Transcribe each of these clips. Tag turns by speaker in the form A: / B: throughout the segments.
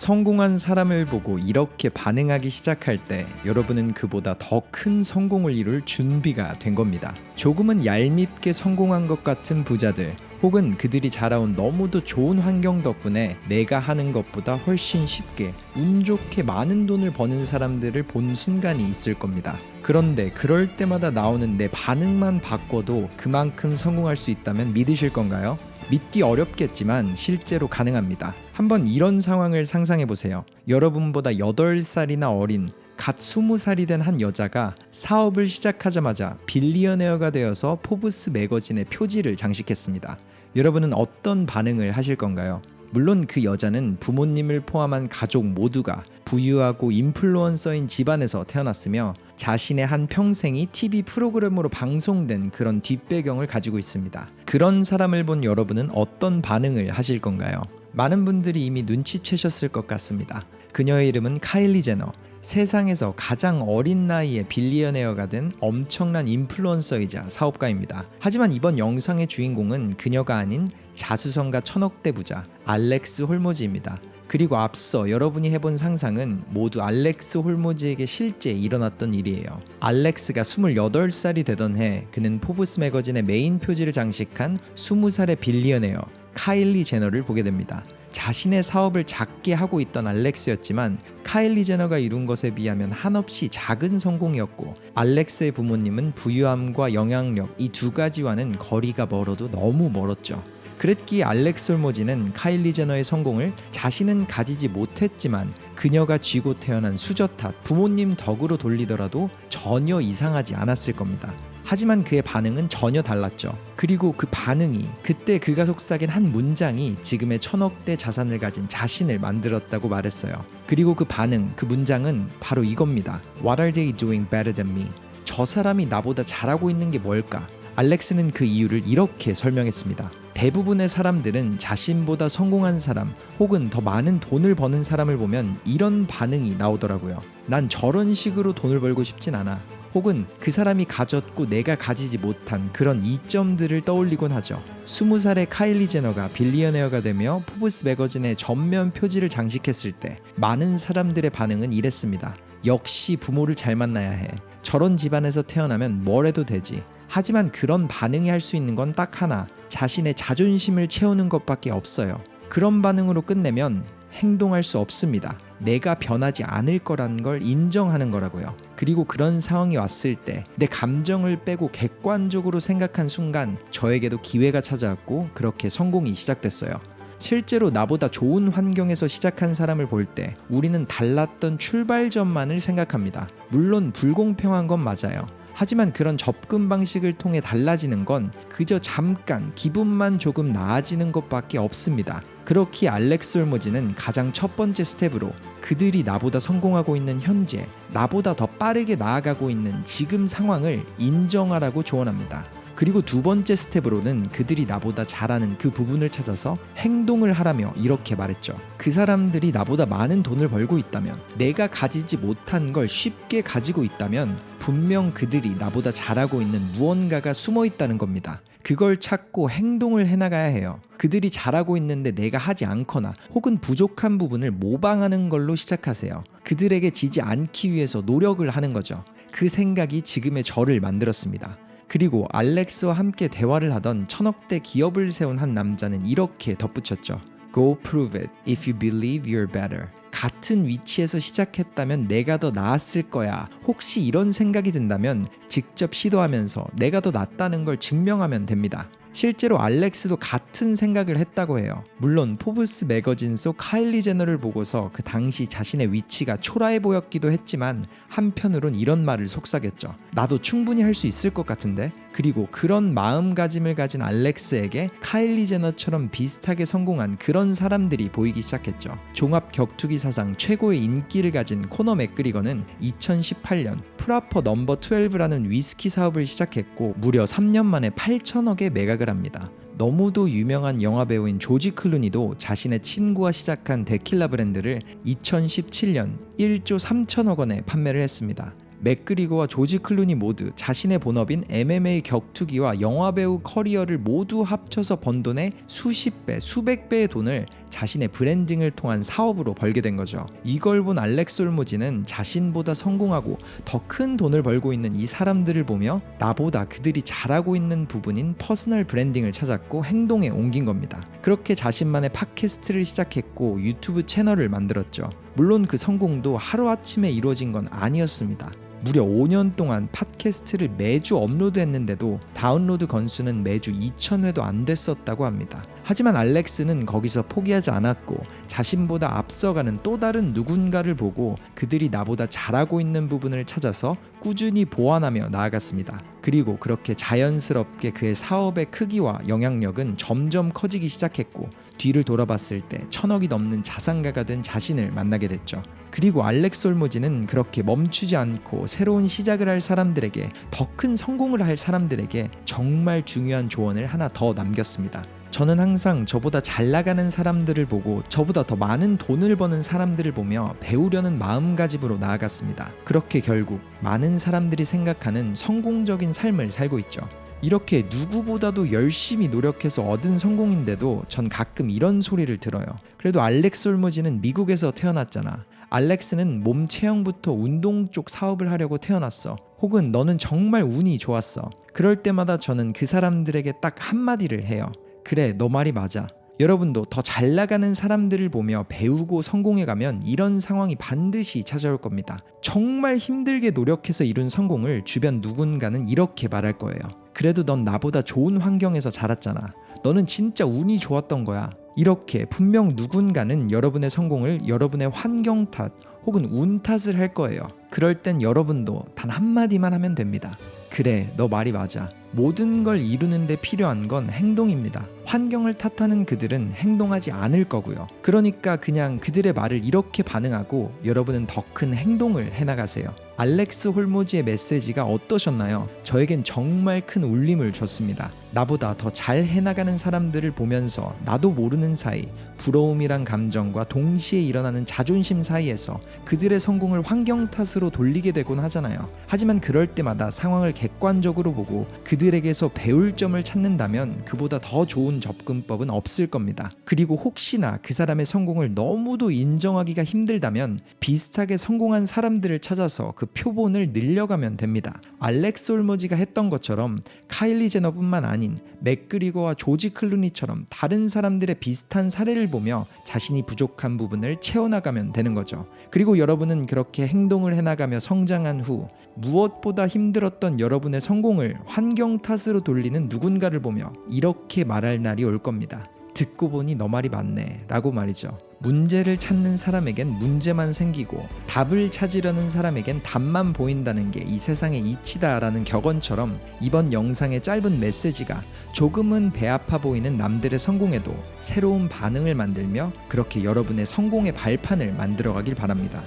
A: 성공한 사람을 보고 이렇게 반응하기 시작할 때 여러분은 그보다 더 큰 성공을 이룰 준비가 된 겁니다. 조금은 얄밉게 성공한 것 같은 부자들, 혹은 그들이 자라온 너무도 좋은 환경 덕분에 내가 하는 것보다 훨씬 쉽게 운 좋게 많은 돈을 버는 사람들을 본 순간이 있을 겁니다. 그런데 그럴 때마다 나오는 내 반응만 바꿔도 그만큼 성공할 수 있다면 믿으실 건가요? 믿기 어렵겠지만 실제로 가능합니다. 한번 이런 상황을 상상해 보세요. 여러분보다 8살이나 어린 갓 20살이 된 한 여자가 사업을 시작하자마자 빌리어네어가 되어서 포브스 매거진의 표지를 장식했습니다. 여러분은 어떤 반응을 하실 건가요? 물론 그 여자는 부모님을 포함한 가족 모두가 부유하고 인플루언서인 집안에서 태어났으며 자신의 한 평생이 TV 프로그램으로 방송된 그런 뒷배경을 가지고 있습니다. 그런 사람을 본 여러분은 어떤 반응을 하실 건가요? 많은 분들이 이미 눈치채셨을 것 같습니다. 그녀의 이름은 카일리 제너. 세상에서 가장 어린 나이에 빌리어네어가 된 엄청난 인플루언서이자 사업가입니다. 하지만 이번 영상의 주인공은 그녀가 아닌 자수성가 천억대 부자 알렉스 홀모즈입니다. 그리고 앞서 여러분이 해본 상상은 모두 알렉스 홀모즈에게 실제 일어났던 일이에요. 알렉스가 28살이 되던 해 그는 포브스 매거진의 메인 표지를 장식한 20살의 빌리어네어 카일리 제너를 보게 됩니다. 자신의 사업을 작게 하고 있던 알렉스였지만 카일리 제너가 이룬 것에 비하면 한없이 작은 성공이었고, 알렉스의 부모님은 부유함과 영향력 이 두 가지와는 거리가 멀어도 너무 멀었죠. 그랬기에 알렉스 홀모즈는 카일리 제너의 성공을 자신은 가지지 못했지만 그녀가 쥐고 태어난 수저탓 부모님 덕으로 돌리더라도 전혀 이상하지 않았을 겁니다. 하지만 그의 반응은 전혀 달랐죠. 그리고 그 반응이, 그때 그가 속삭인 한 문장이 지금의 천억대 자산을 가진 자신을 만들었다고 말했어요. 그리고 그 반응, 그 문장은 바로 이겁니다. What are they doing better than me? 저 사람이 나보다 잘하고 있는 게 뭘까? 알렉스는 그 이유를 이렇게 설명했습니다. 대부분의 사람들은 자신보다 성공한 사람 혹은 더 많은 돈을 버는 사람을 보면 이런 반응이 나오더라고요. 난 저런 식으로 돈을 벌고 싶진 않아. 혹은 그 사람이 가졌고 내가 가지지 못한 그런 이점들을 떠올리곤 하죠. 20살의 카일리 제너가 빌리어네어가 되며 포브스 매거진의 전면 표지를 장식했을 때 많은 사람들의 반응은 이랬습니다. 역시 부모를 잘 만나야 해. 저런 집안에서 태어나면 뭘 해도 되지. 하지만 그런 반응이 할 수 있는 건 딱 하나, 자신의 자존심을 채우는 것밖에 없어요. 그런 반응으로 끝내면 행동할 수 없습니다. 내가 변하지 않을 거라는 걸 인정하는 거라고요. 그리고 그런 상황이 왔을 때 내 감정을 빼고 객관적으로 생각한 순간 저에게도 기회가 찾아왔고 그렇게 성공이 시작됐어요. 실제로 나보다 좋은 환경에서 시작한 사람을 볼 때 우리는 달랐던 출발점만을 생각합니다. 물론 불공평한 건 맞아요. 하지만 그런 접근 방식을 통해 달라지는 건 그저 잠깐 기분만 조금 나아지는 것밖에 없습니다. 그렇기에 알렉스 홀모즈는 가장 첫 번째 스텝으로 그들이 나보다 성공하고 있는 현재, 나보다 더 빠르게 나아가고 있는 지금 상황을 인정하라고 조언합니다. 그리고 두 번째 스텝으로는 그들이 나보다 잘하는 그 부분을 찾아서 행동을 하라며 이렇게 말했죠. 그 사람들이 나보다 많은 돈을 벌고 있다면, 내가 가지지 못한 걸 쉽게 가지고 있다면 분명 그들이 나보다 잘하고 있는 무언가가 숨어 있다는 겁니다. 그걸 찾고 행동을 해나가야 해요. 그들이 잘하고 있는데 내가 하지 않거나 혹은 부족한 부분을 모방하는 걸로 시작하세요. 그들에게 지지 않기 위해서 노력을 하는 거죠. 그 생각이 지금의 저를 만들었습니다. 그리고 알렉스와 함께 대화를 하던 천억대 기업을 세운 한 남자는 이렇게 덧붙였죠. Go prove it if you believe you're better. 같은 위치에서 시작했다면 내가 더 나았을 거야. 혹시 이런 생각이 든다면 직접 시도하면서 내가 더 낫다는 걸 증명하면 됩니다. 실제로 알렉스도 같은 생각을 했다고 해요. 물론 포브스 매거진 속 카일리 제너를 보고서 그 당시 자신의 위치가 초라해 보였기도 했지만 한편으론 이런 말을 속삭였죠. 나도 충분히 할 수 있을 것 같은데? 그리고 그런 마음가짐을 가진 알렉스에게 카일리 제너처럼 비슷하게 성공한 그런 사람들이 보이기 시작했죠. 종합 격투기 사상 최고의 인기를 가진 코너 맥그리거는 2018년 프라퍼 넘버 12라는 위스키 사업을 시작했고 무려 3년 만에 8천억의 매각을 합니다. 너무도 유명한 영화배우인 조지 클루니도 자신의 친구와 시작한 데킬라 브랜드를 2017년 1조 3천억 원에 판매를 했습니다. 맥그리거와 조지 클루니 모두 자신의 본업인 MMA 격투기와 영화배우 커리어를 모두 합쳐서 번 돈의 수십 배, 수백 배의 돈을 자신의 브랜딩을 통한 사업으로 벌게 된 거죠. 이걸 본 알렉스 홀모지는 자신보다 성공하고 더 큰 돈을 벌고 있는 이 사람들을 보며 나보다 그들이 잘하고 있는 부분인 퍼스널 브랜딩을 찾았고 행동에 옮긴 겁니다. 그렇게 자신만의 팟캐스트를 시작했고 유튜브 채널을 만들었죠. 물론 그 성공도 하루아침에 이루어진 건 아니었습니다. 무려 5년 동안 팟캐스트를 매주 업로드했는데도 다운로드 건수는 매주 2,000회도 안 됐었다고 합니다. 하지만 알렉스는 거기서 포기하지 않았고 자신보다 앞서가는 또 다른 누군가를 보고 그들이 나보다 잘하고 있는 부분을 찾아서 꾸준히 보완하며 나아갔습니다. 그리고 그렇게 자연스럽게 그의 사업의 크기와 영향력은 점점 커지기 시작했고 뒤를 돌아봤을 때 1,000억이 넘는 자산가가 된 자신을 만나게 됐죠. 그리고 알렉스 홀모지는 그렇게 멈추지 않고 새로운 시작을 할 사람들에게, 더 큰 성공을 할 사람들에게 정말 중요한 조언을 하나 더 남겼습니다. 저는 항상 저보다 잘 나가는 사람들을 보고 저보다 더 많은 돈을 버는 사람들을 보며 배우려는 마음가짐으로 나아갔습니다. 그렇게 결국 많은 사람들이 생각하는 성공적인 삶을 살고 있죠. 이렇게 누구보다도 열심히 노력해서 얻은 성공인데도 전 가끔 이런 소리를 들어요. 그래도 알렉스 홀모지는 미국에서 태어났잖아. 알렉스는 몸 체형부터 운동 쪽 사업을 하려고 태어났어. 혹은 너는 정말 운이 좋았어. 그럴 때마다 저는 그 사람들에게 딱 한마디를 해요. 그래, 너 말이 맞아. 여러분도 더 잘 나가는 사람들을 보며 배우고 성공해가면 이런 상황이 반드시 찾아올 겁니다. 정말 힘들게 노력해서 이룬 성공을 주변 누군가는 이렇게 말할 거예요. 그래도 넌 나보다 좋은 환경에서 자랐잖아. 너는 진짜 운이 좋았던 거야. 이렇게 분명 누군가는 여러분의 성공을 여러분의 환경 탓 혹은 운 탓을 할 거예요. 그럴 땐 여러분도 단 한마디만 하면 됩니다. 그래, 너 말이 맞아. 모든 걸 이루는 데 필요한 건 행동입니다. 환경을 탓하는 그들은 행동하지 않을 거고요. 그러니까 그냥 그들의 말을 이렇게 반응하고 여러분은 더 큰 행동을 해나가세요. 알렉스 홀모지의 메시지가 어떠셨나요? 저에겐 정말 큰 울림을 줬습니다. 나보다 더 잘 해나가는 사람들을 보면서 나도 모르는 사이 부러움이란 감정과 동시에 일어나는 자존심 사이에서 그들의 성공을 환경 탓으로 돌리게 되곤 하잖아요. 하지만 그럴 때마다 상황을 객관적으로 보고 그들에게서 배울 점을 찾는다면 그보다 더 좋은 접근법은 없을 겁니다. 그리고 혹시나 그 사람의 성공을 너무도 인정하기가 힘들다면 비슷하게 성공한 사람들을 찾아서 그 표본을 늘려가면 됩니다. 알렉스 홀모지가 했던 것처럼 카일리 제너뿐만 아닌 맥그리거와 조지 클루니처럼 다른 사람들의 비슷한 사례를 보며 자신이 부족한 부분을 채워나가면 되는 거죠. 그리고 여러분은 그렇게 행동을 해나가며 성장한 후 무엇보다 힘들었던 여러분의 성공을 환경 탓으로 돌리는 누군가를 보며 이렇게 말할 날이 올 겁니다. 듣고 보니 너 말이 맞네 라고 말이죠. 문제를 찾는 사람에겐 문제만 생기고 답을 찾으려는 사람에겐 답만 보인다는 게 이 세상의 이치다라는 격언처럼 이번 영상의 짧은 메시지가 조금은 배 아파 보이는 남들의 성공에도 새로운 반응을 만들며 그렇게 여러분의 성공의 발판을 만들어가길 바랍니다.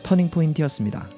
A: 터닝포인트였습니다.